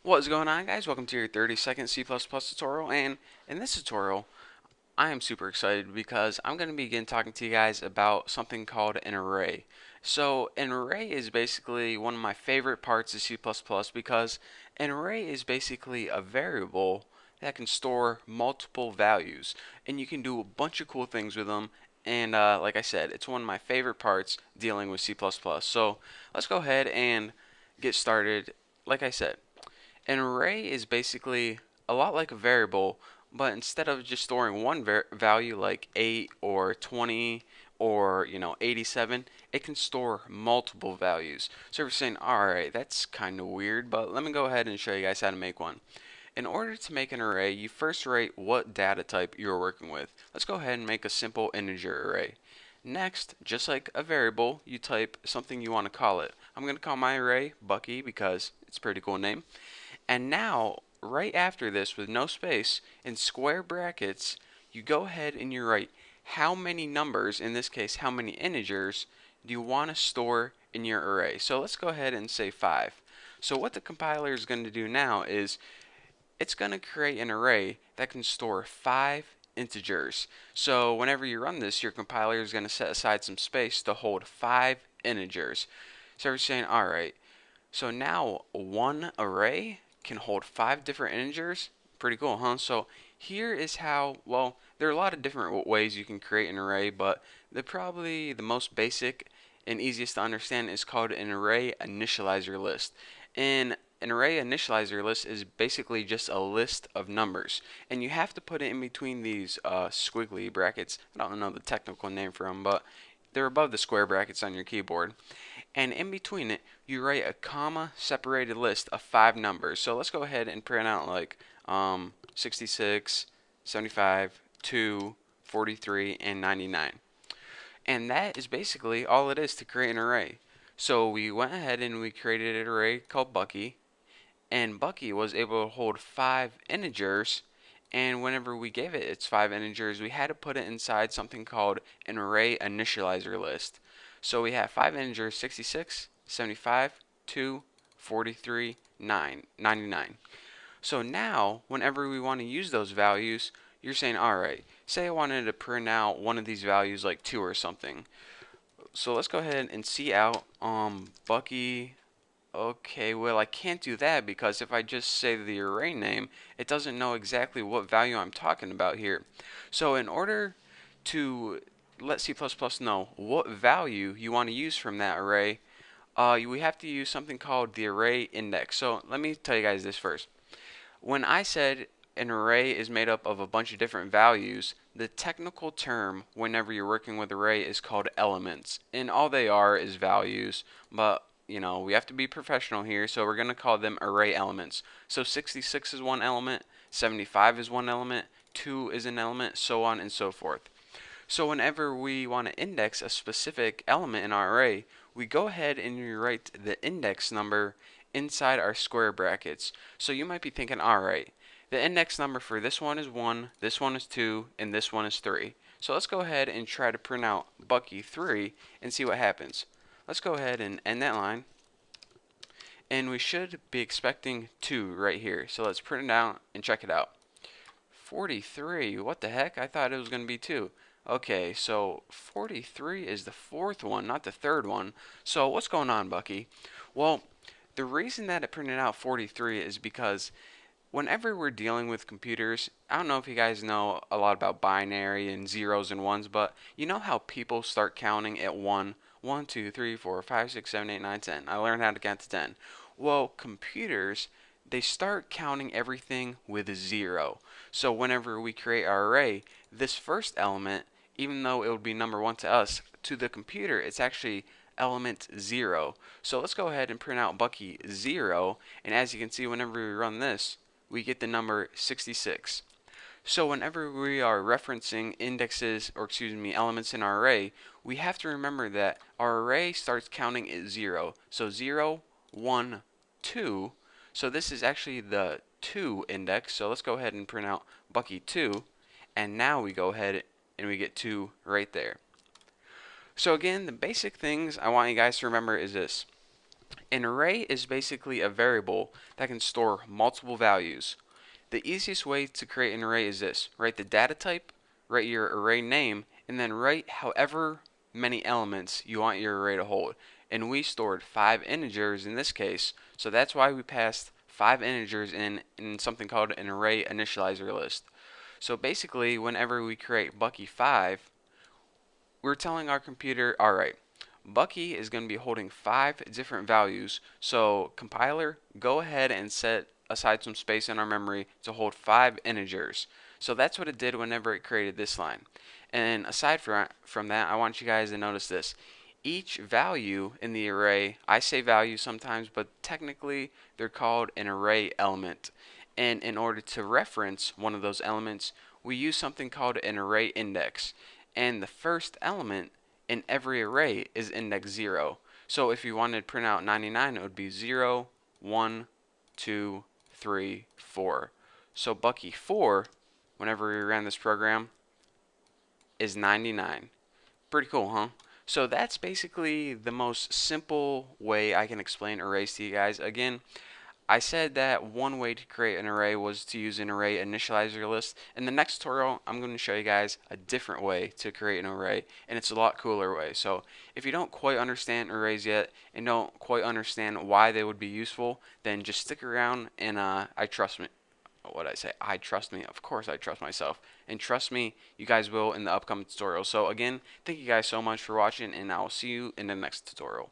What is going on, guys? Welcome to your 30-second C++ tutorial, and in this tutorial I am super excited because I'm going to begin talking to you guys about something called an array. So an array is basically one of my favorite parts of C++ because an array is basically a variable that can store multiple values, and you can do a bunch of cool things with them. And like I said, it's one of my favorite parts dealing with C++. So let's go ahead and get started. Like I said, an array is basically a lot like a variable, but instead of just storing one value like 8 or 20 or 87, it can store multiple values. So if you're saying, alright, that's kind of weird, but let me go ahead and show you guys how to make one. In order to make an array, you first write what data type you're working with. Let's go ahead and make a simple integer array. Next, just like a variable, you type something you want to call it. I'm going to call my array Bucky because it's a pretty cool name. And now, right after this, with no space, in square brackets, you go ahead and you write how many numbers, in this case, how many integers, do you want to store in your array. So let's go ahead and say 5. So what the compiler is going to do now is it's going to create an array that can store 5 integers. So whenever you run this, your compiler is going to set aside some space to hold 5 integers. So we're saying, alright, so now one array can hold 5 different integers. Pretty cool, huh? So here is how, well, there are a lot of different ways you can create an array, but probably the most basic and easiest to understand is called an array initializer list. And an array initializer list is basically just a list of numbers, and you have to put it in between these squiggly brackets. I don't know the technical name for them, but they're above the square brackets on your keyboard. And in between it, you write a comma separated list of 5 numbers. So let's go ahead and print out like 66, 75, 2, 43, and 99. And that is basically all it is to create an array. So we went ahead and we created an array called Bucky, and Bucky was able to hold 5 integers, and whenever we gave it its 5 integers, we had to put it inside something called an array initializer list. So we have 5 integers: 66, 75, 2, 43, 9, 99. So now, whenever we want to use those values, you're saying, alright, say I wanted to print out one of these values like 2 or something. So let's go ahead and see out Bucky. Okay, well, I can't do that because if I just say the array name, it doesn't know exactly what value I'm talking about here. So in order to let C++ know what value you want to use from that array, we have to use something called the array index. So let me tell you guys this first. When I said an array is made up of a bunch of different values, the technical term whenever you're working with array is called elements, and all they are is values, but we have to be professional here, so we're going to call them array elements. So 66 is one element, 75 is one element, 2 is an element, so on and so forth. So whenever we want to index a specific element in our array, we go ahead and we write the index number inside our square brackets. So you might be thinking, alright, the index number for this one is 1, this one is 2, and this one is 3. So let's go ahead and try to print out Bucky 3 and see what happens. Let's go ahead and end that line. And we should be expecting 2 right here. So let's print it out and check it out. 43, what the heck? I thought it was going to be 2. Okay, so 43 is the 4th one, not the 3rd one. So what's going on, Bucky? Well, the reason that it printed out 43 is because whenever we're dealing with computers, I don't know if you guys know a lot about binary and zeros and ones, but you know how people start counting at 1, 1, 2, 3, 4, 5, 6, 7, 8, 9, 10. I learned how to count to 10. Well, computers, they start counting everything with a 0. So whenever we create our array, this first element, even though it would be number 1 to us, to the computer, it's actually element 0. So let's go ahead and print out Bucky 0, and as you can see, whenever we run this, we get the number 66. So whenever we are referencing indexes, or elements in our array, we have to remember that our array starts counting at 0. So 0, 1, 2. So this is actually the 2 index. So let's go ahead and print out Bucky 2. And now we go ahead and we get 2 right there. So again, the basic things I want you guys to remember is this. An array is basically a variable that can store multiple values. The easiest way to create an array is this: write the data type, write your array name, and then write however many elements you want your array to hold. And we stored 5 integers in this case, so that's why we passed 5 integers in something called an array initializer list. So basically, whenever we create Bucky 5, we're telling our computer, all right, Bucky is going to be holding 5 different values. So compiler, go ahead and set aside some space in our memory to hold 5 integers. So that's what it did whenever it created this line. And aside from that, I want you guys to notice this. Each value in the array, I say value sometimes, but technically they're called an array element. And in order to reference one of those elements, we use something called an array index. And the first element in every array is index 0. So if you wanted to print out 99, it would be 0, 1, 2, 3, 4. So Bucky 4, whenever we ran this program, is 99. Pretty cool, huh? So that's basically the most simple way I can explain arrays to you guys. Again, I said that one way to create an array was to use an array initializer list. In the next tutorial, I'm going to show you guys a different way to create an array, and it's a lot cooler way. So if you don't quite understand arrays yet and don't quite understand why they would be useful, then just stick around and I trust me. What I say? I trust me. Of course I trust myself. And trust me, you guys will in the upcoming tutorial. So again, thank you guys so much for watching, and I will see you in the next tutorial.